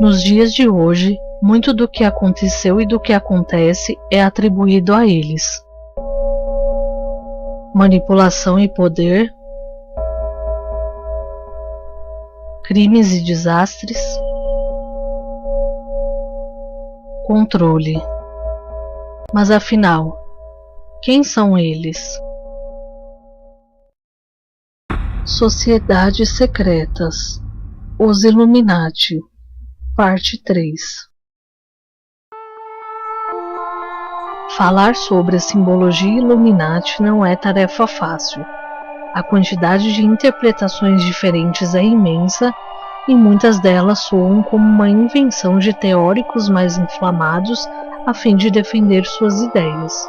Nos dias de hoje, muito do que aconteceu e do que acontece é atribuído a eles. Manipulação e poder, crimes e desastres, controle. Mas afinal, quem são eles? Sociedades secretas. Os Illuminati. Parte 3. Falar sobre a simbologia Illuminati não é tarefa fácil. A quantidade de interpretações diferentes é imensa e muitas delas soam como uma invenção de teóricos mais inflamados a fim de defender suas ideias.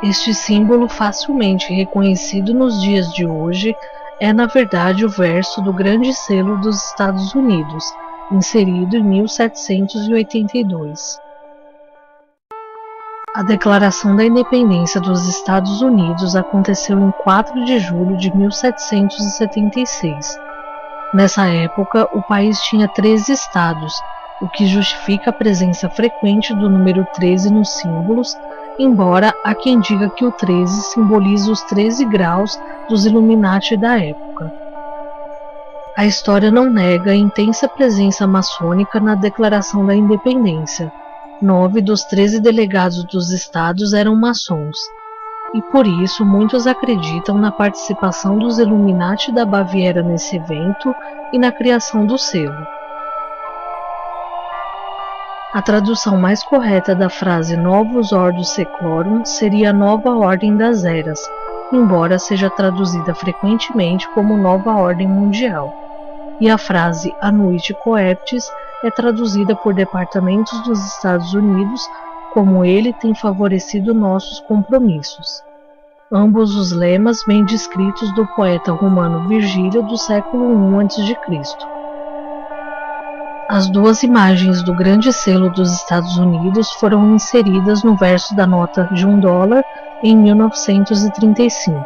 Este símbolo, facilmente reconhecido nos dias de hoje, é na verdade o verso do Grande Selo dos Estados Unidos, inserido em 1782. A Declaração da Independência dos Estados Unidos aconteceu em 4 de julho de 1776. Nessa época, o país tinha 13 estados, o que justifica a presença frequente do número 13 nos símbolos, embora há quem diga que o 13 simboliza os 13 graus dos Illuminati da época. A história não nega a intensa presença maçônica na Declaração da Independência. 9 dos 13 delegados dos estados eram maçons, e por isso muitos acreditam na participação dos Illuminati da Baviera nesse evento e na criação do selo. A tradução mais correta da frase Novus Ordo Seclorum seria Nova Ordem das Eras, embora seja traduzida frequentemente como Nova Ordem Mundial. E a frase Anuit Coeptis é traduzida por departamentos dos Estados Unidos como ele tem favorecido nossos compromissos. Ambos os lemas vêm descritos do poeta romano Virgílio do século I a.C. As duas imagens do Grande Selo dos Estados Unidos foram inseridas no verso da nota de $1 em 1935.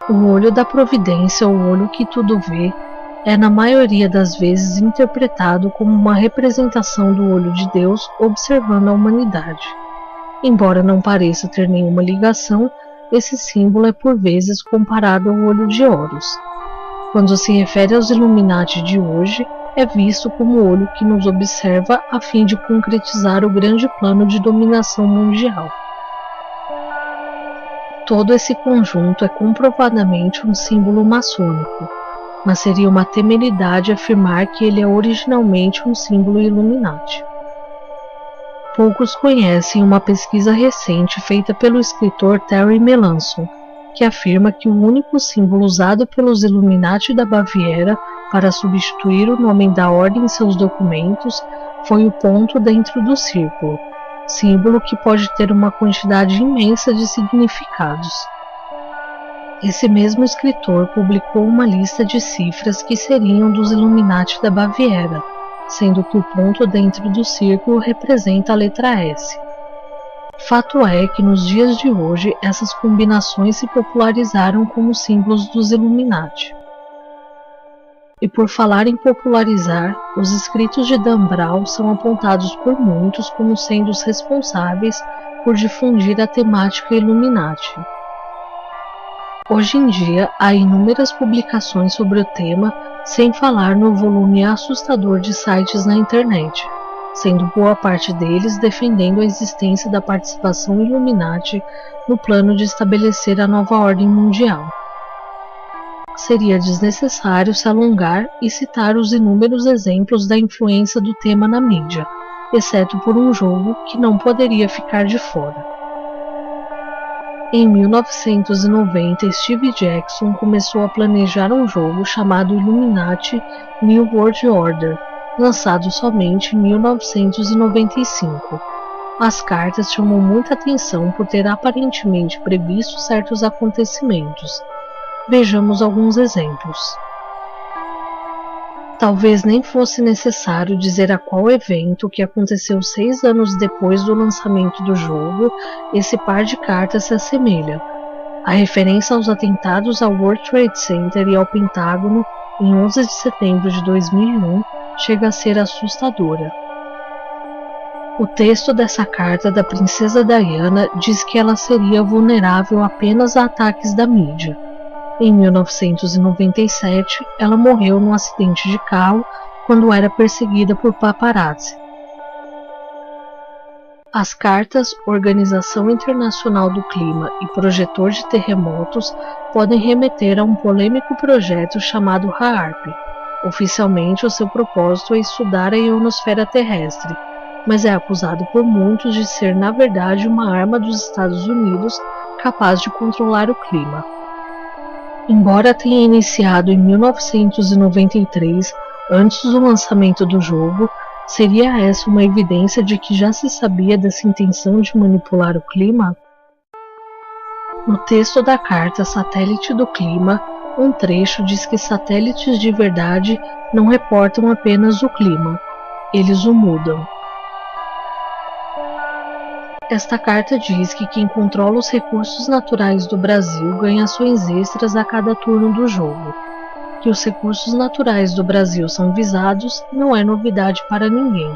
O olho da providência, o olho que tudo vê, é na maioria das vezes interpretado como uma representação do olho de Deus observando a humanidade. Embora não pareça ter nenhuma ligação, esse símbolo é por vezes comparado ao olho de Horus. Quando se refere aos Illuminati de hoje, é visto como o olho que nos observa a fim de concretizar o grande plano de dominação mundial. Todo esse conjunto é comprovadamente um símbolo maçônico, mas seria uma temeridade afirmar que ele é originalmente um símbolo Illuminati. Poucos conhecem uma pesquisa recente feita pelo escritor Terry Melanson, que afirma que o único símbolo usado pelos Illuminati da Baviera para substituir o nome da ordem em seus documentos foi o ponto dentro do círculo, símbolo que pode ter uma quantidade imensa de significados. Esse mesmo escritor publicou uma lista de cifras que seriam dos Illuminati da Baviera, sendo que o ponto dentro do círculo representa a letra S. Fato é que nos dias de hoje essas combinações se popularizaram como símbolos dos Illuminati. E por falar em popularizar, os escritos de Dan Brown são apontados por muitos como sendo os responsáveis por difundir a temática Illuminati. Hoje em dia, há inúmeras publicações sobre o tema, sem falar no volume assustador de sites na internet, sendo boa parte deles defendendo a existência da participação Illuminati no plano de estabelecer a nova ordem mundial. Seria desnecessário se alongar e citar os inúmeros exemplos da influência do tema na mídia, exceto por um jogo que não poderia ficar de fora. Em 1990, Steve Jackson começou a planejar um jogo chamado Illuminati New World Order, lançado somente em 1995. As cartas chamam muita atenção por ter aparentemente previsto certos acontecimentos. Vejamos alguns exemplos. Talvez nem fosse necessário dizer a qual evento que aconteceu 6 anos depois do lançamento do jogo, esse par de cartas se assemelha. A referência aos atentados ao World Trade Center e ao Pentágono em 11 de setembro de 2001, chega a ser assustadora. O texto dessa carta da princesa Diana diz que ela seria vulnerável apenas a ataques da mídia. Em 1997, ela morreu num acidente de carro quando era perseguida por paparazzi. As cartas Organização Internacional do Clima e Projetor de Terremotos podem remeter a um polêmico projeto chamado HAARP. Oficialmente, o seu propósito é estudar a ionosfera terrestre, mas é acusado por muitos de ser, na verdade, uma arma dos Estados Unidos capaz de controlar o clima. Embora tenha iniciado em 1993, antes do lançamento do jogo, seria essa uma evidência de que já se sabia dessa intenção de manipular o clima? No texto da carta Satélite do Clima, um trecho diz que satélites de verdade não reportam apenas o clima, eles o mudam. Esta carta diz que quem controla os recursos naturais do Brasil ganha ações extras a cada turno do jogo. Que os recursos naturais do Brasil são visados não é novidade para ninguém.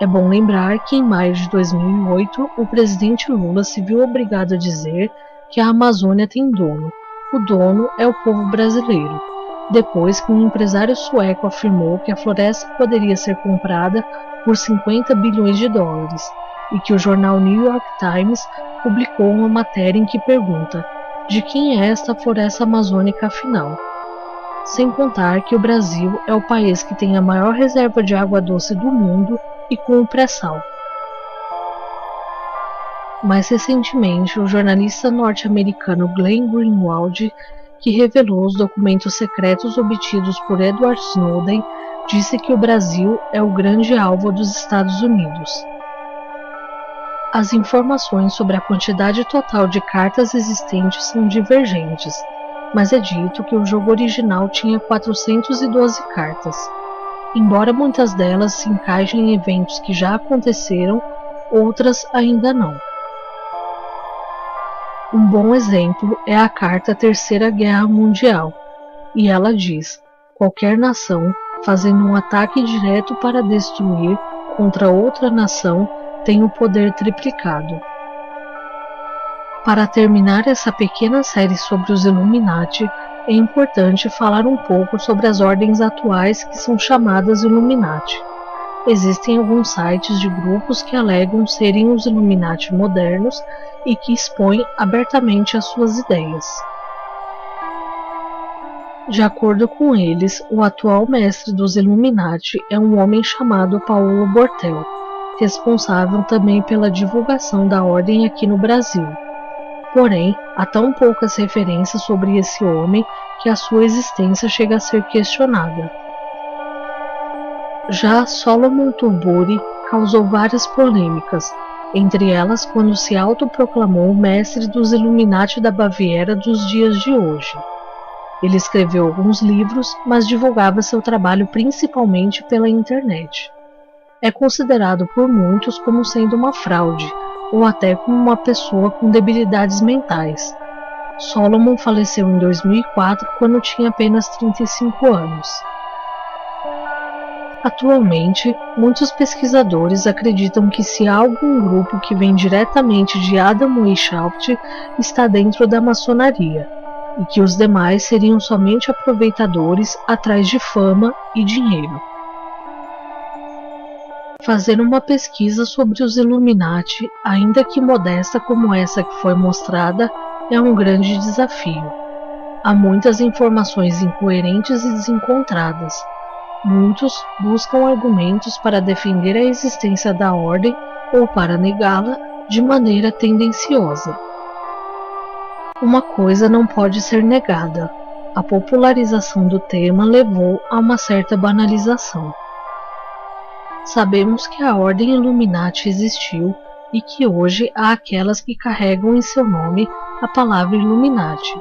É bom lembrar que em maio de 2008, o presidente Lula se viu obrigado a dizer que a Amazônia tem dono. O dono é o povo brasileiro, depois que um empresário sueco afirmou que a floresta poderia ser comprada por 50 bilhões de dólares, e que o jornal New York Times publicou uma matéria em que pergunta: de quem é esta floresta amazônica afinal? Sem contar que o Brasil é o país que tem a maior reserva de água doce do mundo e com o pré-sal. Mais recentemente, o jornalista norte-americano Glenn Greenwald, que revelou os documentos secretos obtidos por Edward Snowden, disse que o Brasil é o grande alvo dos Estados Unidos. As informações sobre a quantidade total de cartas existentes são divergentes, mas é dito que o jogo original tinha 412 cartas. Embora muitas delas se encaixem em eventos que já aconteceram, outras ainda não. Um bom exemplo é a carta Terceira Guerra Mundial, e ela diz: qualquer nação fazendo um ataque direto para destruir contra outra nação tem o poder triplicado. Para terminar essa pequena série sobre os Illuminati, é importante falar um pouco sobre as ordens atuais que são chamadas Illuminati. Existem alguns sites de grupos que alegam serem os Illuminati modernos e que expõem abertamente as suas ideias. De acordo com eles, o atual mestre dos Illuminati é um homem chamado Paulo Bortel, responsável também pela divulgação da ordem aqui no Brasil. Porém, há tão poucas referências sobre esse homem que a sua existência chega a ser questionada. Já Solomon Turburi causou várias polêmicas, entre elas quando se autoproclamou mestre dos Illuminati da Baviera dos dias de hoje. Ele escreveu alguns livros, mas divulgava seu trabalho principalmente pela internet. É considerado por muitos como sendo uma fraude, ou até como uma pessoa com debilidades mentais. Solomon faleceu em 2004 quando tinha apenas 35 anos. Atualmente, muitos pesquisadores acreditam que se há algum grupo que vem diretamente de Adam Weishaupt está dentro da maçonaria, e que os demais seriam somente aproveitadores atrás de fama e dinheiro. Fazer uma pesquisa sobre os Illuminati, ainda que modesta como essa que foi mostrada, é um grande desafio. Há muitas informações incoerentes e desencontradas. Muitos buscam argumentos para defender a existência da ordem ou para negá-la de maneira tendenciosa. Uma coisa não pode ser negada: a popularização do tema levou a uma certa banalização. Sabemos que a Ordem Illuminati existiu e que hoje há aquelas que carregam em seu nome a palavra Illuminati.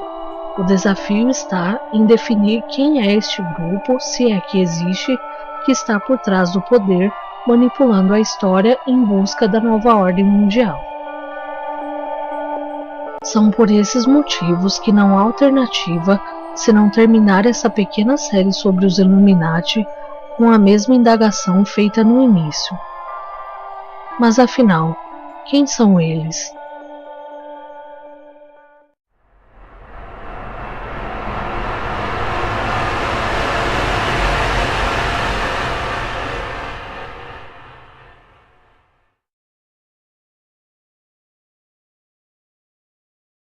O desafio está em definir quem é este grupo, se é que existe, que está por trás do poder, manipulando a história em busca da nova ordem mundial. São por esses motivos que não há alternativa se não terminar essa pequena série sobre os Illuminati com a mesma indagação feita no início. Mas afinal, quem são eles?